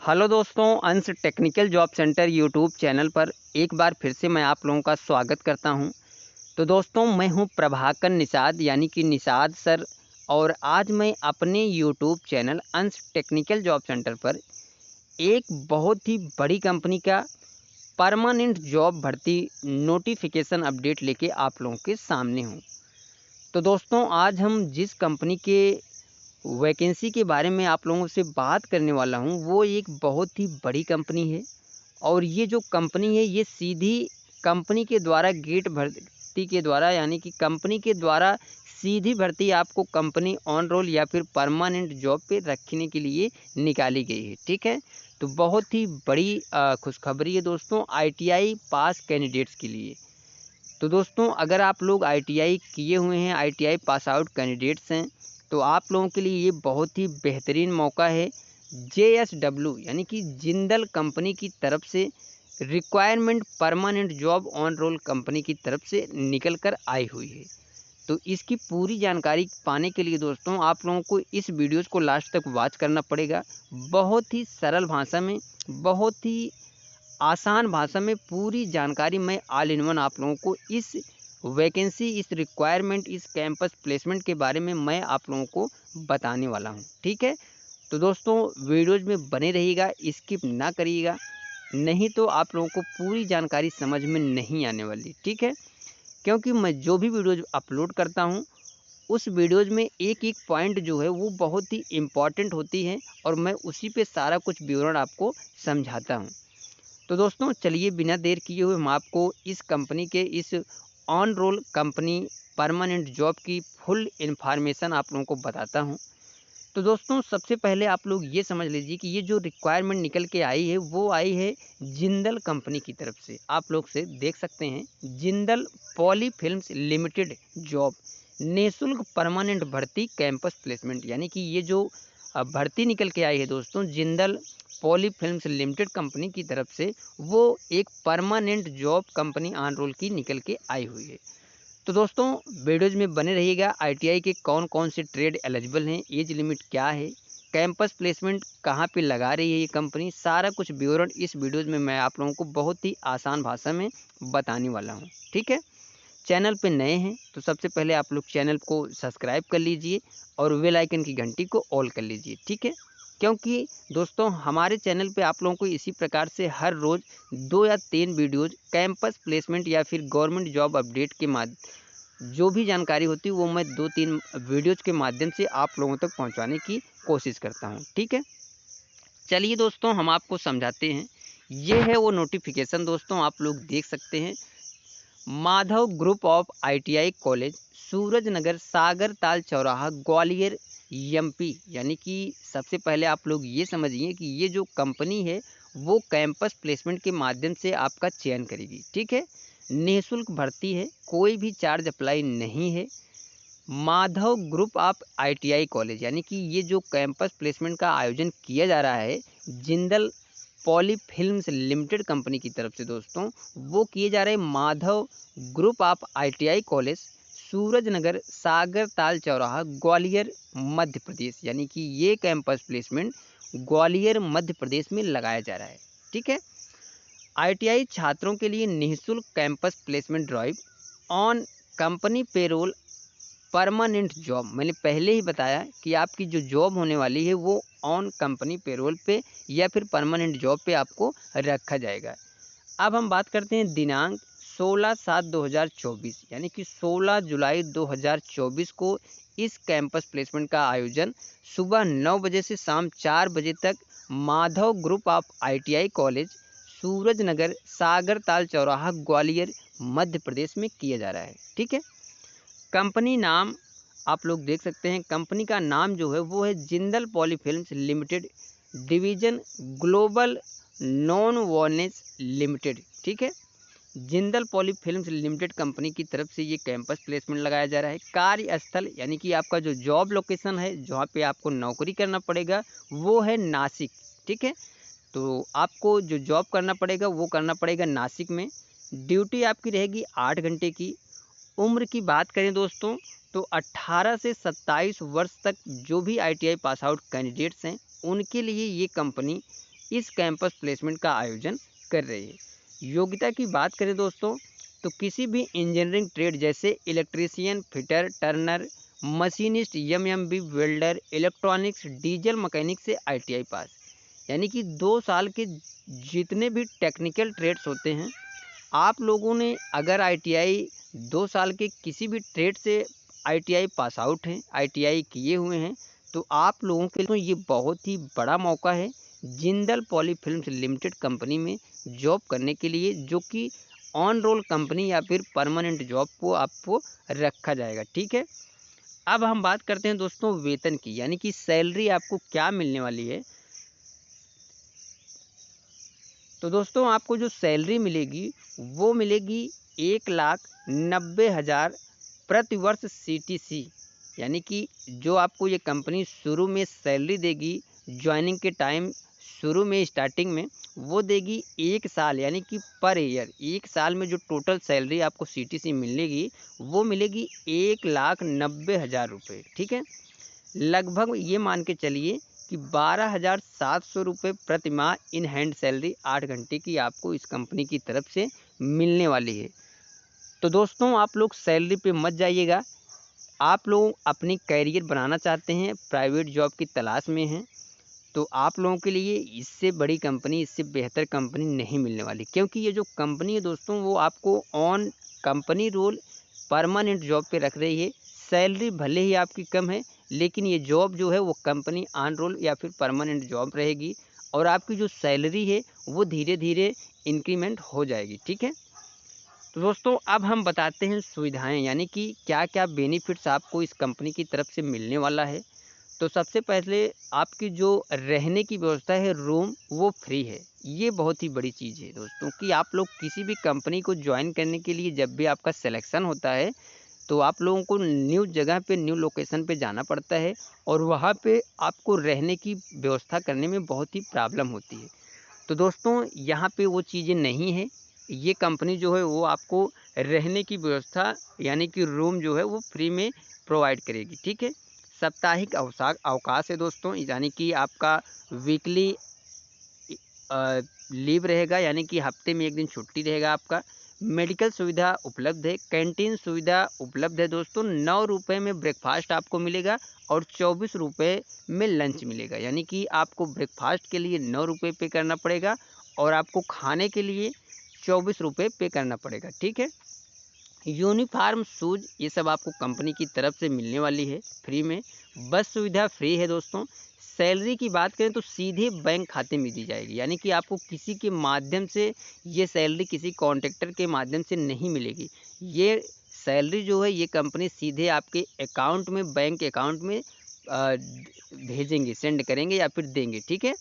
Hello दोस्तों, अंश technical job centre YouTube channel पर एक बार फिर से मैं आप लोगों का स्वागत करता हूं। तो दोस्तों, मैं हूं प्रभाकर निषाद यानी कि निषाद सर। और आज मैं अपने यूट्यूब चैनल अंश टेक्निकल जॉब सेंटर पर एक बहुत ही बड़ी कंपनी का परमानेंट जॉब भर्ती नोटिफिकेशन अपडेट लेके आप लोगों के सामने हूं। तो दोस्तों, आज हम जिस कंपनी के वैकेंसी के बारे में आप लोगों से बात करने वाला हूं, वो एक बहुत ही बड़ी कंपनी है। और ये जो कंपनी है, ये सीधी कंपनी के द्वारा गेट भर्ती के द्वारा यानी कि कंपनी के द्वारा सीधी भर्ती आपको कंपनी ऑन रोल या फिर परमानेंट जॉब पे रखने के लिए निकाली गई है। ठीक है, तो बहुत ही बड़ी खुशखबरी है दोस्तों आईटीआई पास कैंडिडेट्स के लिए। तो दोस्तों, अगर आप लोग आईटीआई किए हुए हैं, आईटीआई पास आउट कैंडिडेट्स हैं, तो आप लोगों के लिए ये बहुत ही बेहतरीन मौका है। जेएसडब्ल्यू यानी कि जिंदल कंपनी की तरफ से requirement permanent job on roll company की तरफ से निकल कर आई हुई है। तो इसकी पूरी जानकारी पाने के लिए दोस्तों, आप लोगों को इस वीडियोज़ को लास्ट तक वॉच करना पड़ेगा। बहुत ही सरल भाषा में, बहुत ही आसान भाषा में पूरी जानकारी मैं ऑल इन वन आप लोगों को इस वैकेंसी, इस रिक्वायरमेंट, इस कैंपस प्लेसमेंट के बारे में मैं आप लोगों को बताने वाला हूं। ठीक है, तो दोस्तों वीडियोज में बने रहिएगा, स्किप ना करिएगा, नहीं तो आप लोगों को पूरी जानकारी समझ में नहीं आने वाली। ठीक है, क्योंकि मैं जो भी वीडियोज अपलोड करता हूं, उस वीडियोज में एक एक पॉइंट जो है वो बहुत ही इम्पॉर्टेंट होती है और मैं उसी पे सारा कुछ विवरण आपको समझाता हूँ। तो दोस्तों चलिए, बिना देर किए हुए मैं आपको इस कंपनी के, इस on roll company permanent job की फुल इन्फॉर्मेशन आप लोगों को बताता हूं। तो दोस्तों, सबसे पहले आप लोग ये समझ लीजिए कि ये जो रिक्वायरमेंट निकल के आई है, वो आई है जिंदल कंपनी की तरफ से। आप लोग से देख सकते हैं, Jindal poly films limited job निःशुल्क परमानेंट भर्ती कैंपस प्लेसमेंट, यानी कि ये जो भर्ती निकल के आई है दोस्तों, Jindal poly films limited company की तरफ से, वो एक permanent job company on roll की निकल के आई हुई है। तो दोस्तों वीडियोज़ में बने रहिएगा। आईटीआई के कौन कौन से ट्रेड एलिजिबल हैं, एज लिमिट क्या है, कैंपस प्लेसमेंट कहाँ पे लगा रही है ये कंपनी, सारा कुछ विवरण इस वीडियोज़ में मैं आप लोगों को बहुत ही आसान भाषा में बताने वाला हूँ। ठीक है, चैनल पे नए हैं तो सबसे पहले आप लोग चैनल को सब्सक्राइब कर लीजिए और बेल आइकन की घंटी को ऑल कर लीजिए। ठीक है, क्योंकि दोस्तों हमारे चैनल पे आप लोगों को इसी प्रकार से हर रोज़ 2 या 3 वीडियोज़ कैंपस प्लेसमेंट या फिर गवर्नमेंट जॉब अपडेट के जो भी जानकारी होती है वो मैं 2-3 वीडियोज़ के माध्यम से आप लोगों तक पहुंचाने की कोशिश करता हूं। ठीक है, चलिए दोस्तों हम आपको समझाते हैं। ये है वो नोटिफिकेशन दोस्तों, आप लोग देख सकते हैं। Madhav group of ITI college, Suraj Nagar, Sagar Tal चौराहा, ग्वालियर, एमपी। यानी कि सबसे पहले आप लोग ये समझिए कि ये जो कंपनी है वो कैंपस प्लेसमेंट के माध्यम से आपका चयन करेगी। ठीक है, निःशुल्क भर्ती है, कोई भी चार्ज अप्लाई नहीं है। Madhav group of ITI college, यानी कि ये जो कैंपस प्लेसमेंट का आयोजन किया जा रहा है Jindal poly films limited company की तरफ से दोस्तों, वो किए जा रहे Madhav group of ITI college, Suraj Nagar, Sagar Tal चौराहा, ग्वालियर, मध्य प्रदेश। यानी कि ये कैंपस प्लेसमेंट ग्वालियर मध्य प्रदेश में लगाया जा रहा है। ठीक है, आईटीआई छात्रों के लिए निःशुल्क campus placement drive on company payroll permanent job. मैंने पहले ही बताया कि आपकी जो जॉब होने वाली है वो ऑन कंपनी पेरोल पे या फिर परमानेंट जॉब पे आपको रखा जाएगा। अब हम बात करते हैं दिनांक 16/7/2024, यानी कि 16 जुलाई 2024 को इस कैंपस प्लेसमेंट का आयोजन सुबह 9 बजे से शाम 4 बजे तक Madhav group of ITI college, Suraj Nagar, Sagar Tal चौराहा, ग्वालियर, मध्य प्रदेश में किया जा रहा है। ठीक है, कंपनी नाम आप लोग देख सकते हैं। कंपनी का नाम जो है वो है Jindal poly films limited, division global non wovens limited. ठीक है, Jindal poly films limited company की तरफ से ये कैंपस प्लेसमेंट लगाया जा रहा है। कार्यस्थल यानी कि आपका जो जॉब लोकेशन है, जहाँ पे आपको नौकरी करना पड़ेगा, वो है नासिक। ठीक है, तो आपको जो जॉब करना पड़ेगा वो करना पड़ेगा नासिक में। ड्यूटी आपकी रहेगी 8 घंटे की। उम्र की बात करें दोस्तों, तो 18 से 27 वर्ष तक जो भी आईटीआई पास आउट कैंडिडेट्स हैं, उनके लिए ये कंपनी इस कैंपस प्लेसमेंट का आयोजन कर रही है। योग्यता की बात करें दोस्तों, तो किसी भी इंजीनियरिंग ट्रेड जैसे electrician, fitter, Turner, machinist, MMB, welder, electronics, diesel mechanic से आईटीआई पास, यानी कि 2 साल के जितने भी टेक्निकल ट्रेड्स होते हैं, आप लोगों ने अगर आईटीआई 2 साल के किसी भी ट्रेड से आईटीआई पास आउट हैं, आईटीआई किए हुए हैं, तो आप लोगों के लिए तो ये बहुत ही बड़ा मौका है Jindal poly films limited company में जॉब करने के लिए, जो कि ऑन रोल कंपनी या फिर परमानेंट जॉब को आपको रखा जाएगा। ठीक है, अब हम बात करते हैं दोस्तों वेतन की, यानी कि सैलरी आपको क्या मिलने वाली है। तो दोस्तों आपको जो सैलरी मिलेगी वो मिलेगी 1,90,000 प्रति वर्ष सीटीसी, यानी कि जो आपको ये कंपनी शुरू में सैलरी देगी ज्वाइनिंग के टाइम, शुरू में स्टार्टिंग में वो देगी 1 साल, यानी कि पर ईयर 1 साल में जो टोटल सैलरी आपको सीटीसी मिलेगी वो मिलेगी 1,90,000 रुपये। ठीक है, लगभग ये मान के चलिए कि 12,700 रुपये प्रति माह इन हैंड सैलरी 8 घंटे की आपको इस कंपनी की तरफ से मिलने वाली है। तो दोस्तों आप लोग सैलरी पे मत जाइएगा, आप लोग अपनी कैरियर बनाना चाहते हैं, प्राइवेट जॉब की तलाश में हैं, तो आप लोगों के लिए इससे बड़ी कंपनी, इससे बेहतर कंपनी नहीं मिलने वाली, क्योंकि ये जो कंपनी है दोस्तों वो आपको on company roll permanent job पे रख रही है। सैलरी भले ही आपकी कम है, लेकिन ये जॉब जो है वो कंपनी ऑन रोल या फिर परमानेंट जॉब रहेगी, और आपकी जो सैलरी है वो धीरे धीरे इंक्रीमेंट हो जाएगी। ठीक है, तो दोस्तों अब हम बताते हैं सुविधाएं, यानी कि क्या क्या बेनिफिट्स आपको इस कंपनी की तरफ से मिलने वाला है। तो सबसे पहले आपकी जो रहने की व्यवस्था है, रूम, वो फ्री है। ये बहुत ही बड़ी चीज़ है दोस्तों कि आप लोग किसी भी कंपनी को ज्वाइन करने के लिए जब भी आपका सिलेक्शन होता है तो आप लोगों को न्यू जगह पे, न्यू लोकेशन पे जाना पड़ता है, और वहाँ पे आपको रहने की व्यवस्था करने में बहुत ही प्रॉब्लम होती है। तो दोस्तों यहाँ पे वो चीज़ें नहीं है, ये कंपनी जो है वो आपको रहने की व्यवस्था यानी कि रूम जो है वो फ्री में प्रोवाइड करेगी। ठीक है, साप्ताहिक अवकाश है दोस्तों, यानी कि आपका वीकली लीव रहेगा, यानी कि हफ्ते में 1 दिन छुट्टी रहेगा आपका। मेडिकल सुविधा उपलब्ध है, कैंटीन सुविधा उपलब्ध है दोस्तों। 9 रुपये में ब्रेकफास्ट आपको मिलेगा और 24 रुपये में लंच मिलेगा, यानी कि आपको ब्रेकफास्ट के लिए 9 रुपये पे करना पड़ेगा और आपको खाने के लिए 24 रुपये पे करना पड़ेगा। ठीक है, यूनिफॉर्म, शूज़, ये सब आपको कंपनी की तरफ से मिलने वाली है फ्री में। बस सुविधा फ्री है दोस्तों। सैलरी की बात करें तो सीधे बैंक खाते में दी जाएगी, यानी कि आपको किसी के माध्यम से ये सैलरी, किसी कॉन्ट्रैक्टर के माध्यम से नहीं मिलेगी। ये सैलरी जो है ये कंपनी सीधे आपके अकाउंट में, बैंक अकाउंट में भेजेंगे, सेंड करेंगे या फिर देंगे। ठीक है,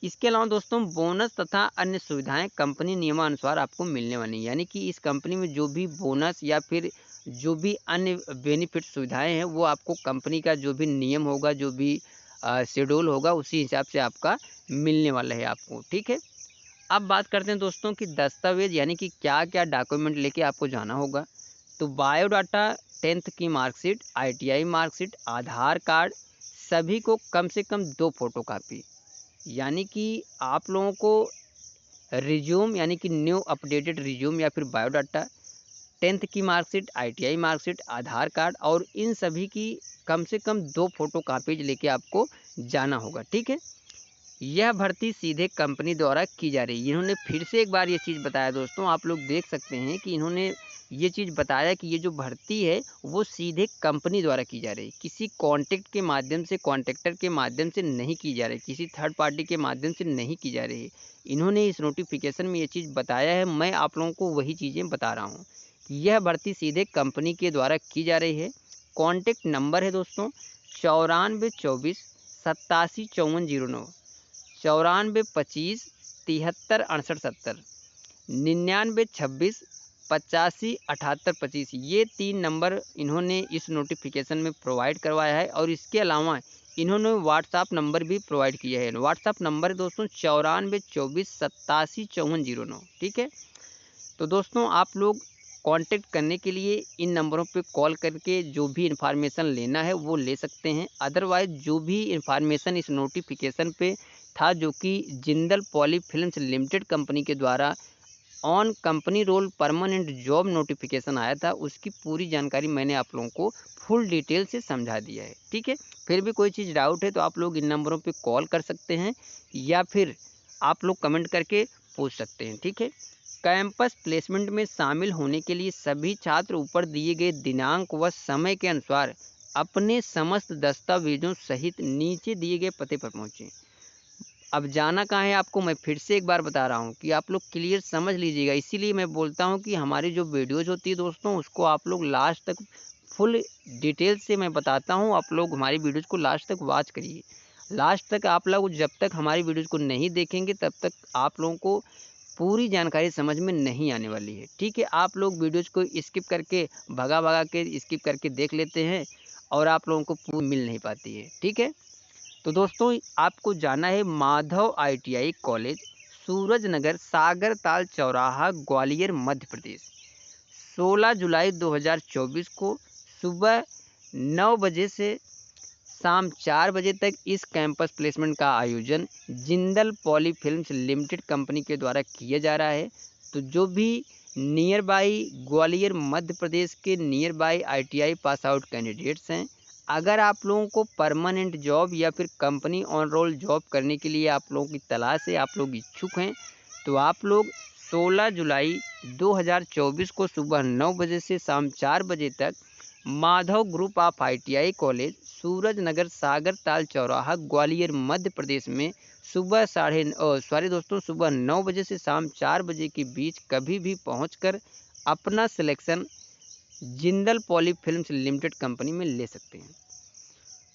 इसके अलावा दोस्तों बोनस तथा अन्य सुविधाएं कंपनी नियमानुसार आपको मिलने वाली हैं, यानी कि इस कंपनी में जो भी बोनस या फिर जो भी अन्य बेनिफिट सुविधाएं हैं वो आपको कंपनी का जो भी नियम होगा, जो भी शेड्यूल होगा, उसी हिसाब से आपका मिलने वाला है आपको। ठीक है, अब बात करते हैं दोस्तों कि दस्तावेज, यानी कि क्या क्या डॉक्यूमेंट लेके आपको जाना होगा। तो बायोडाटा, 10th की मार्कशीट, आईटीआई मार्कशीट, आधार कार्ड, सभी को कम से कम 2 फोटोकॉपी, यानी कि आप लोगों को रिज्यूम, यानी कि न्यू अपडेटेड रिज्यूम या फिर बायोडाटा, 10th की मार्कशीट, आईटीआई मार्कशीट, आधार कार्ड, और इन सभी की कम से कम 2 फोटो कापीज लेके आपको जाना होगा। ठीक है, यह भर्ती सीधे कंपनी द्वारा की जा रही है। इन्होंने फिर से एक बार ये चीज़ बताया दोस्तों, आप लोग देख सकते हैं कि इन्होंने ये चीज़ बताया कि ये जो भर्ती है वो सीधे कंपनी द्वारा की जा रही है, किसी कॉन्ट्रैक्ट के माध्यम से, कॉन्ट्रैक्टर के माध्यम से नहीं की जा रही, किसी थर्ड पार्टी के माध्यम से नहीं की जा रही है। इन्होंने इस नोटिफिकेशन में ये चीज़ बताया है, मैं आप लोगों को वही चीज़ें बता रहा हूँ कि यह भर्ती सीधे कंपनी के द्वारा की जा रही है। कॉन्टैक्ट नंबर है दोस्तों 9424875409, 9425736870, 9926857825। ये 3 नंबर इन्होंने इस नोटिफिकेशन में प्रोवाइड करवाया है, और इसके अलावा इन्होंने व्हाट्सअप नंबर भी प्रोवाइड किया है। व्हाट्सअप नंबर दोस्तों 9424875409। ठीक है, तो दोस्तों आप लोग कांटेक्ट करने के लिए इन नंबरों पे कॉल करके जो भी इन्फॉर्मेशन लेना है वो ले सकते हैं। अदरवाइज़ जो भी इन्फॉर्मेशन इस नोटिफिकेशन पे था जो कि Jindal poly films limited company के द्वारा on company roll permanent job notification आया था, उसकी पूरी जानकारी मैंने आप लोगों को फुल डिटेल से समझा दिया है। ठीक है, फिर भी कोई चीज़ डाउट है तो आप लोग इन नंबरों पे कॉल कर सकते हैं या फिर आप लोग कमेंट करके पूछ सकते हैं। ठीक है, कैंपस प्लेसमेंट में शामिल होने के लिए सभी छात्र ऊपर दिए गए दिनांक व समय के अनुसार अपने समस्त दस्तावेजों सहित नीचे दिए गए पते पर पहुँचें। अब जाना कहाँ है आपको मैं फिर से एक बार बता रहा हूँ कि आप लोग क्लियर समझ लीजिएगा। इसीलिए मैं बोलता हूँ कि हमारी जो वीडियोज़ होती है दोस्तों, उसको आप लोग लास्ट तक फुल डिटेल से मैं बताता हूँ। आप लोग हमारी वीडियोज़ को लास्ट तक वॉच करिए। लास्ट तक आप लोग जब तक हमारी वीडियोज़ को नहीं देखेंगे तब तक आप लोगों को पूरी जानकारी समझ में नहीं आने वाली है। ठीक है, आप लोग वीडियोज़ को स्किप करके भगा भगा के स्किप करके देख लेते हैं और आप लोगों को पूरी मिल नहीं पाती है। ठीक है, तो दोस्तों आपको जाना है माधव ITI कॉलेज, सूरज नगर, सागर ताल चौराहा, ग्वालियर, मध्य प्रदेश। 16 जुलाई 2024 को सुबह 9 बजे से शाम 4 बजे तक इस कैंपस प्लेसमेंट का आयोजन Jindal poly films limited company के द्वारा किया जा रहा है। तो जो भी नियर बाई ग्वालियर मध्य प्रदेश के near by ITI pass out candidates हैं, अगर आप लोगों को परमानेंट जॉब या फिर कंपनी ऑन रोल जॉब करने के लिए आप लोगों की तलाश है, आप लोग इच्छुक हैं, तो आप लोग 16 जुलाई 2024 को सुबह 9 बजे से शाम 4 बजे तक Madhav group of ITI college, Suraj Nagar, Sagar Tal चौराहा, ग्वालियर, मध्य प्रदेश में सुबह 9 बजे से शाम 4 बजे के बीच कभी भी पहुंचकर अपना selection Jindal poly films limited company में ले सकते हैं।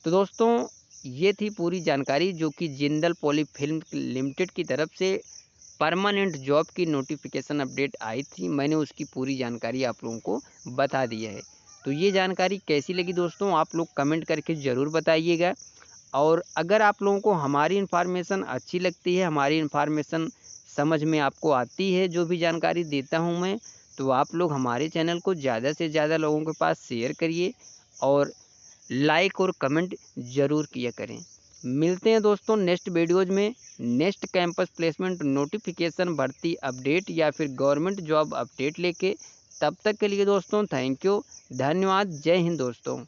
तो दोस्तों ये थी पूरी जानकारी जो कि जिंदल पॉली फिल्म लिमिटेड की तरफ से परमानेंट जॉब की नोटिफिकेशन अपडेट आई थी। मैंने उसकी पूरी जानकारी आप लोगों को बता दी है। तो ये जानकारी कैसी लगी दोस्तों, आप लोग कमेंट करके ज़रूर बताइएगा। और अगर आप लोगों को हमारी इन्फॉर्मेशन अच्छी लगती है, हमारी इन्फॉर्मेशन समझ में आपको आती है, जो भी जानकारी देता हूँ मैं, तो आप लोग हमारे चैनल को ज़्यादा से ज़्यादा लोगों के पास शेयर करिए और लाइक और कमेंट ज़रूर किया करें। मिलते हैं दोस्तों नेक्स्ट वीडियोज़ में, नेक्स्ट कैंपस प्लेसमेंट नोटिफिकेशन, भर्ती अपडेट या फिर गवर्नमेंट जॉब अपडेट लेके। तब तक के लिए दोस्तों थैंक यू, धन्यवाद, जय हिंद दोस्तों।